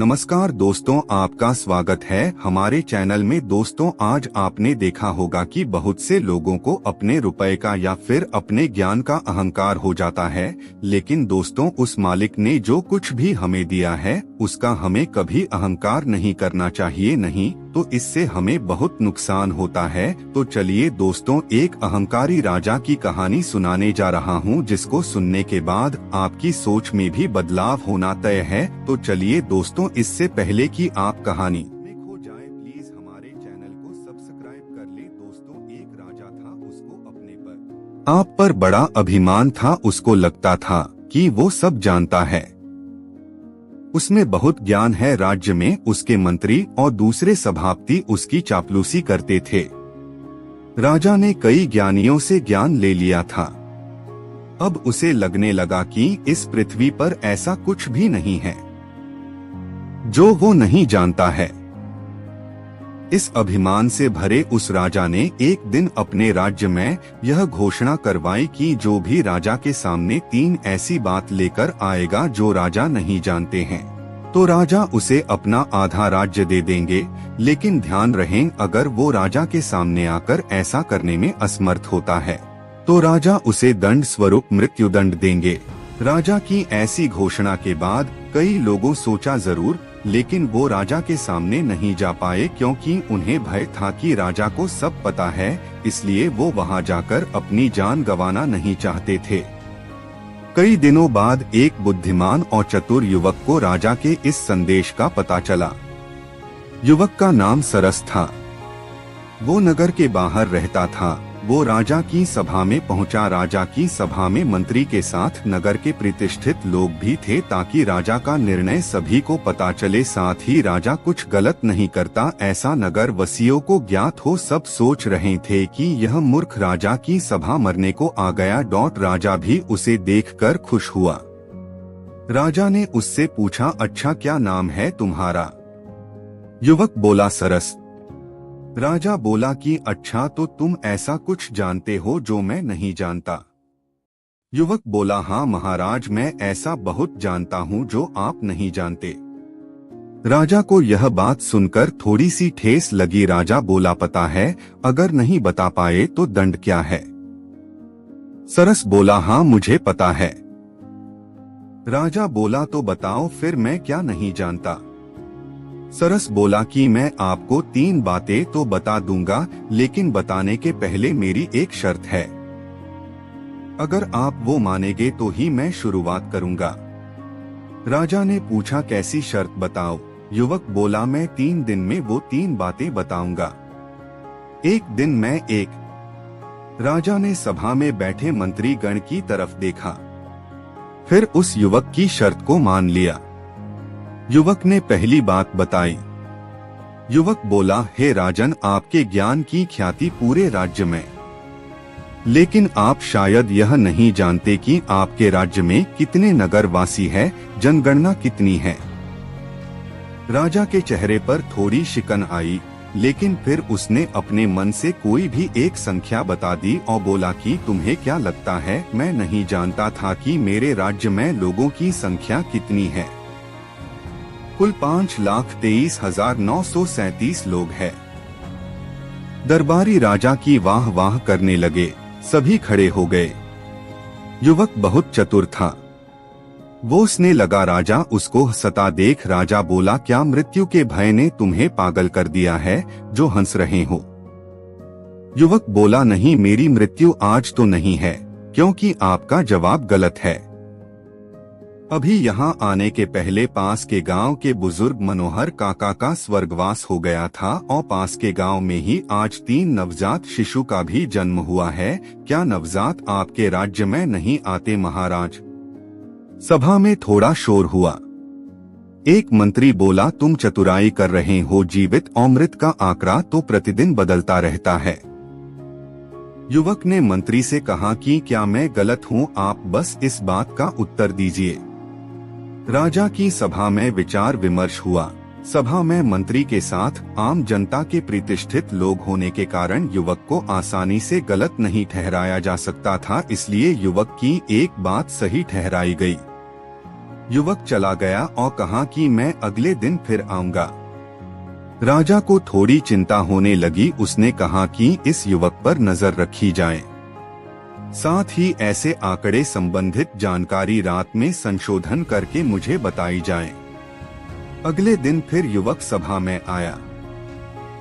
नमस्कार दोस्तों, आपका स्वागत है हमारे चैनल में। दोस्तों, आज आपने देखा होगा कि बहुत से लोगों को अपने रुपए का या फिर अपने ज्ञान का अहंकार हो जाता है, लेकिन दोस्तों उस मालिक ने जो कुछ भी हमें दिया है उसका हमें कभी अहंकार नहीं करना चाहिए, नहीं तो इससे हमें बहुत नुकसान होता है। तो चलिए दोस्तों, एक अहंकारी राजा की कहानी सुनाने जा रहा हूँ, जिसको सुनने के बाद आपकी सोच में भी बदलाव होना तय है। तो चलिए दोस्तों, इससे पहले कि आप कहानी में खो जाए, प्लीज हमारे चैनल को सब्सक्राइब कर ले। दोस्तों, एक राजा था, उसको अपने पर आप पर बड़ा अभिमान था। उसको लगता था कि वो सब जानता है, उसमें बहुत ज्ञान है। राज्य में उसके मंत्री और दूसरे सभापति उसकी चापलूसी करते थे। राजा ने कई ज्ञानियों से ज्ञान ले लिया था। अब उसे लगने लगा कि इस पृथ्वी पर ऐसा कुछ भी नहीं है जो वो नहीं जानता है। इस अभिमान से भरे उस राजा ने एक दिन अपने राज्य में यह घोषणा करवाई कि जो भी राजा के सामने 3 ऐसी बात लेकर आएगा जो राजा नहीं जानते हैं, तो राजा उसे अपना आधा राज्य दे देंगे। लेकिन ध्यान रहे, अगर वो राजा के सामने आकर ऐसा करने में असमर्थ होता है तो राजा उसे दंड स्वरूप मृत्युदंड देंगे। राजा की ऐसी घोषणा के बाद कई लोगों सोचा जरूर, लेकिन वो राजा के सामने नहीं जा पाए, क्योंकि उन्हें भय था कि राजा को सब पता है, इसलिए वो वहां जाकर अपनी जान गंवाना नहीं चाहते थे। कई दिनों बाद एक बुद्धिमान और चतुर युवक को राजा के इस संदेश का पता चला। युवक का नाम सरस था। वो नगर के बाहर रहता था। वो राजा की सभा में पहुंचा। राजा की सभा में मंत्री के साथ नगर के प्रतिष्ठित लोग भी थे, ताकि राजा का निर्णय सभी को पता चले। साथ ही राजा कुछ गलत नहीं करता, ऐसा नगर वासियों को ज्ञात हो। सब सोच रहे थे कि यह मूर्ख राजा की सभा मरने को आ गया। राजा भी उसे देखकर खुश हुआ। राजा ने उससे पूछा, अच्छा क्या नाम है तुम्हारा? युवक बोला, सरस। राजा बोला कि अच्छा, तो तुम ऐसा कुछ जानते हो जो मैं नहीं जानता? युवक बोला, हाँ महाराज, मैं ऐसा बहुत जानता हूँ जो आप नहीं जानते। राजा को यह बात सुनकर थोड़ी सी ठेस लगी। राजा बोला, पता है, अगर नहीं बता पाए तो दंड क्या है? सरस बोला, हाँ मुझे पता है। राजा बोला, तो बताओ फिर, मैं क्या नहीं जानता? सरस बोला कि मैं आपको 3 बातें तो बता दूंगा, लेकिन बताने के पहले मेरी एक शर्त है। अगर आप वो मानेंगे तो ही मैं शुरुआत करूंगा। राजा ने पूछा, कैसी शर्त बताओ? युवक बोला, मैं 3 दिन में वो 3 बातें बताऊंगा। एक दिन मैं एक। राजा ने सभा में बैठे मंत्री गण की तरफ देखा, फिर उस युवक की शर्त को मान लिया। युवक ने पहली बात बताई। युवक बोला, हे राजन, आपके ज्ञान की ख्याति पूरे राज्य में, लेकिन आप शायद यह नहीं जानते कि आपके राज्य में कितने नगरवासी हैं, जनगणना कितनी है? राजा के चेहरे पर थोड़ी शिकन आई, लेकिन फिर उसने अपने मन से कोई भी एक संख्या बता दी और बोला कि तुम्हें क्या लगता है, मैं नहीं जानता था कि मेरे राज्य में लोगों की संख्या कितनी है? कुल 5,23,937 लोग हैं। दरबारी राजा की वाह वाह करने लगे, सभी खड़े हो गए। युवक बहुत चतुर था, वो हंसने लगा। राजा उसको हंसता देख राजा बोला, क्या मृत्यु के भय ने तुम्हें पागल कर दिया है जो हंस रहे हो? युवक बोला, नहीं, मेरी मृत्यु आज तो नहीं है, क्योंकि आपका जवाब गलत है। अभी यहाँ आने के पहले पास के गांव के बुजुर्ग मनोहर काका का स्वर्गवास हो गया था, और पास के गांव में ही आज 3 नवजात शिशु का भी जन्म हुआ है। क्या नवजात आपके राज्य में नहीं आते महाराज? सभा में थोड़ा शोर हुआ। एक मंत्री बोला, तुम चतुराई कर रहे हो, जीवित और मृत का आंकड़ा तो प्रतिदिन बदलता रहता है। युवक ने मंत्री से कहा कि क्या मैं गलत हूँ? आप बस इस बात का उत्तर दीजिए। राजा की सभा में विचार विमर्श हुआ। सभा में मंत्री के साथ आम जनता के प्रतिष्ठित लोग होने के कारण युवक को आसानी से गलत नहीं ठहराया जा सकता था, इसलिए युवक की एक बात सही ठहराई गई। युवक चला गया और कहा कि मैं अगले दिन फिर आऊंगा। राजा को थोड़ी चिंता होने लगी। उसने कहा कि इस युवक पर नजर रखी जाए, साथ ही ऐसे आंकड़े संबंधित जानकारी रात में संशोधन करके मुझे बताई जाए। अगले दिन फिर युवक सभा में आया।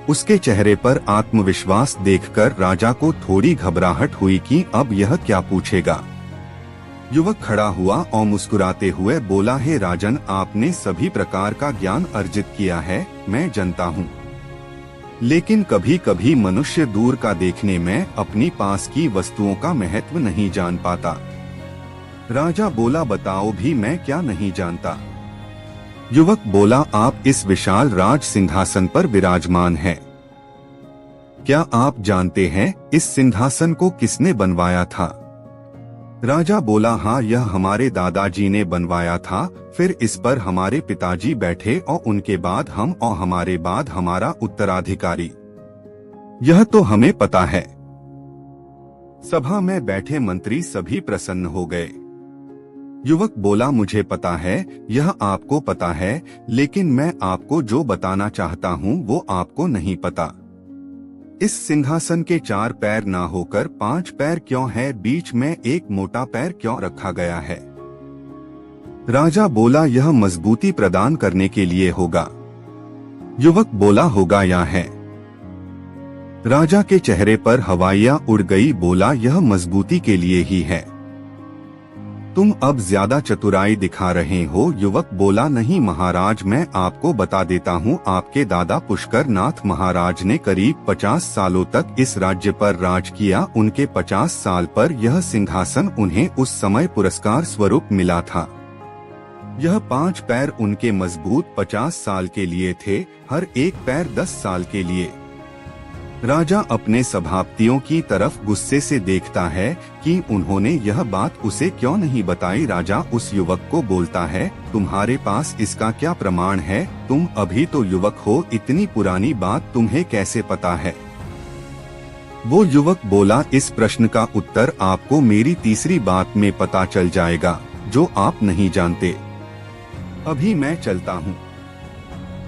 उसके चेहरे पर आत्मविश्वास देखकर राजा को थोड़ी घबराहट हुई कि अब यह क्या पूछेगा। युवक खड़ा हुआ और मुस्कुराते हुए बोला, हे राजन, आपने सभी प्रकार का ज्ञान अर्जित किया है, मैं जानता हूँ, लेकिन कभी कभी मनुष्य दूर का देखने में अपनी पास की वस्तुओं का महत्व नहीं जान पाता। राजा बोला, बताओ भी, मैं क्या नहीं जानता। युवक बोला, आप इस विशाल राज सिंहासन पर विराजमान हैं। क्या आप जानते हैं इस सिंहासन को किसने बनवाया था? राजा बोला, हाँ, यह हमारे दादाजी ने बनवाया था, फिर इस पर हमारे पिताजी बैठे और उनके बाद हम और हमारे बाद हमारा उत्तराधिकारी। यह तो हमें पता है। सभा में बैठे मंत्री सभी प्रसन्न हो गए। युवक बोला, मुझे पता है, यह आपको पता है, लेकिन मैं आपको जो बताना चाहता हूँ वो आपको नहीं पता। इस सिंहासन के 4 पैर ना होकर 5 पैर क्यों है? बीच में एक मोटा पैर क्यों रखा गया है? राजा बोला, यह मजबूती प्रदान करने के लिए होगा। युवक बोला, होगा या है? राजा के चेहरे पर हवाइयां उड़ गई। बोला, यह मजबूती के लिए ही है। तुम अब ज्यादा चतुराई दिखा रहे हो। युवक बोला, नहीं महाराज, मैं आपको बता देता हूँ, आपके दादा पुष्कर नाथ महाराज ने करीब 50 सालों तक इस राज्य पर राज किया। उनके 50 साल पर यह सिंहासन उन्हें उस समय पुरस्कार स्वरूप मिला था। यह 5 पैर उनके मजबूत 50 साल के लिए थे, हर एक पैर 10 साल के लिए। राजा अपने सभापतियों की तरफ गुस्से से देखता है कि उन्होंने यह बात उसे क्यों नहीं बताई। राजा उस युवक को बोलता है, तुम्हारे पास इसका क्या प्रमाण है? तुम अभी तो युवक हो, इतनी पुरानी बात तुम्हें कैसे पता है? वो युवक बोला, इस प्रश्न का उत्तर आपको मेरी तीसरी बात में पता चल जाएगा, जो आप नहीं जानते। अभी मैं चलता हूँ।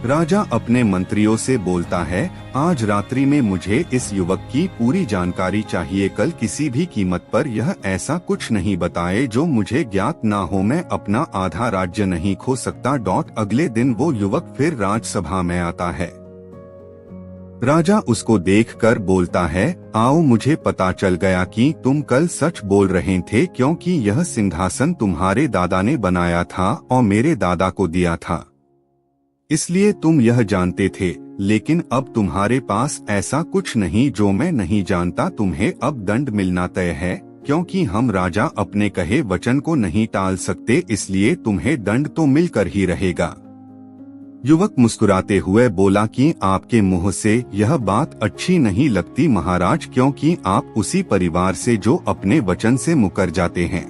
राजा अपने मंत्रियों से बोलता है, आज रात्रि में मुझे इस युवक की पूरी जानकारी चाहिए। कल किसी भी कीमत पर यह ऐसा कुछ नहीं बताए जो मुझे ज्ञात ना हो। मैं अपना आधा राज्य नहीं खो सकता। अगले दिन वो युवक फिर राजसभा में आता है। राजा उसको देखकर बोलता है, आओ, मुझे पता चल गया कि तुम कल सच बोल रहे थे, क्योंकि यह सिंहासन तुम्हारे दादा ने बनाया था और मेरे दादा को दिया था, इसलिए तुम यह जानते थे। लेकिन अब तुम्हारे पास ऐसा कुछ नहीं जो मैं नहीं जानता। तुम्हें अब दंड मिलना तय है, क्योंकि हम राजा अपने कहे वचन को नहीं टाल सकते, इसलिए तुम्हें दंड तो मिलकर ही रहेगा। युवक मुस्कुराते हुए बोला कि आपके मुंह से यह बात अच्छी नहीं लगती महाराज, क्योंकि आप उसी परिवार से जो अपने वचन से मुकर जाते हैं।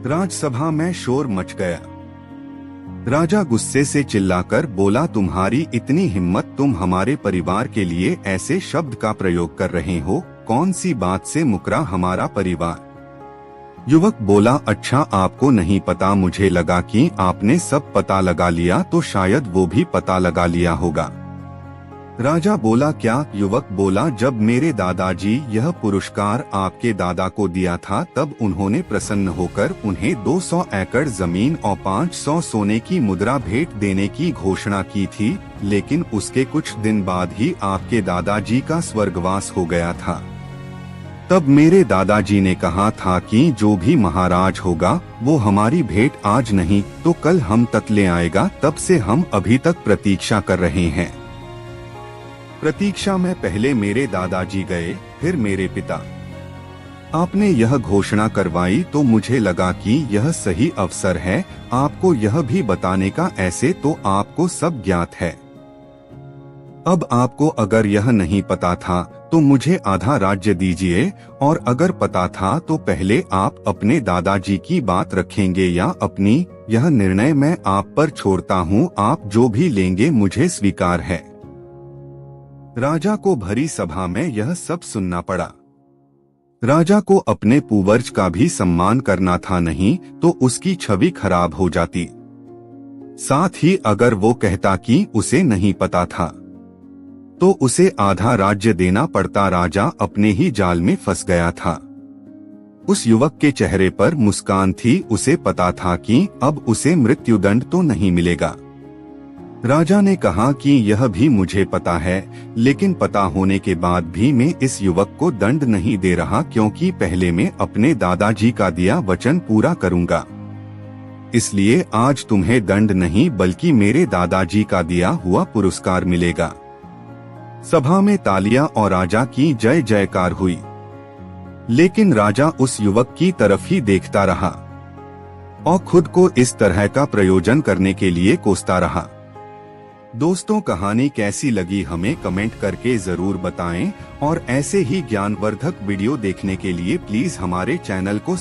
राजसभा में शोर मच गया। राजा गुस्से से चिल्लाकर बोला, तुम्हारी इतनी हिम्मत, तुम हमारे परिवार के लिए ऐसे शब्द का प्रयोग कर रहे हो? कौन सी बात से मुकरा हमारा परिवार? युवक बोला, अच्छा, आपको नहीं पता, मुझे लगा कि आपने सब पता लगा लिया, तो शायद वो भी पता लगा लिया होगा। राजा बोला, क्या? युवक बोला, जब मेरे दादाजी यह पुरस्कार आपके दादा को दिया था, तब उन्होंने प्रसन्न होकर उन्हें 200 एकड़ जमीन और 500 सोने की मुद्रा भेंट देने की घोषणा की थी, लेकिन उसके कुछ दिन बाद ही आपके दादाजी का स्वर्गवास हो गया था। तब मेरे दादाजी ने कहा था कि जो भी महाराज होगा वो हमारी भेंट आज नहीं तो कल हम तक ले आएगा। तब से हम अभी तक प्रतीक्षा कर रहे हैं। प्रतीक्षा में पहले मेरे दादाजी गए, फिर मेरे पिता। आपने यह घोषणा करवाई तो मुझे लगा कि यह सही अवसर है आपको यह भी बताने का। ऐसे तो आपको सब ज्ञात है। अब आपको अगर यह नहीं पता था तो मुझे आधा राज्य दीजिए, और अगर पता था तो पहले आप अपने दादाजी की बात रखेंगे या अपनी। यह निर्णय मैं आप पर छोड़ता हूँ, आप जो भी लेंगे मुझे स्वीकार है। राजा को भरी सभा में यह सब सुनना पड़ा। राजा को अपने पूर्वज का भी सम्मान करना था, नहीं तो उसकी छवि खराब हो जाती। साथ ही अगर वो कहता कि उसे नहीं पता था तो उसे आधा राज्य देना पड़ता। राजा अपने ही जाल में फंस गया था। उस युवक के चेहरे पर मुस्कान थी, उसे पता था कि अब उसे मृत्युदंड तो नहीं मिलेगा। राजा ने कहा कि यह भी मुझे पता है, लेकिन पता होने के बाद भी मैं इस युवक को दंड नहीं दे रहा, क्योंकि पहले मैं अपने दादाजी का दिया वचन पूरा करूंगा। इसलिए आज तुम्हें दंड नहीं बल्कि मेरे दादाजी का दिया हुआ पुरस्कार मिलेगा। सभा में तालियां और राजा की जय जयकार हुई, लेकिन राजा उस युवक की तरफ ही देखता रहा और खुद को इस तरह का प्रयोजन करने के लिए कोसता रहा। दोस्तों, कहानी कैसी लगी हमें कमेंट करके जरूर बताएं और ऐसे ही ज्ञानवर्धक वीडियो देखने के लिए प्लीज हमारे चैनल को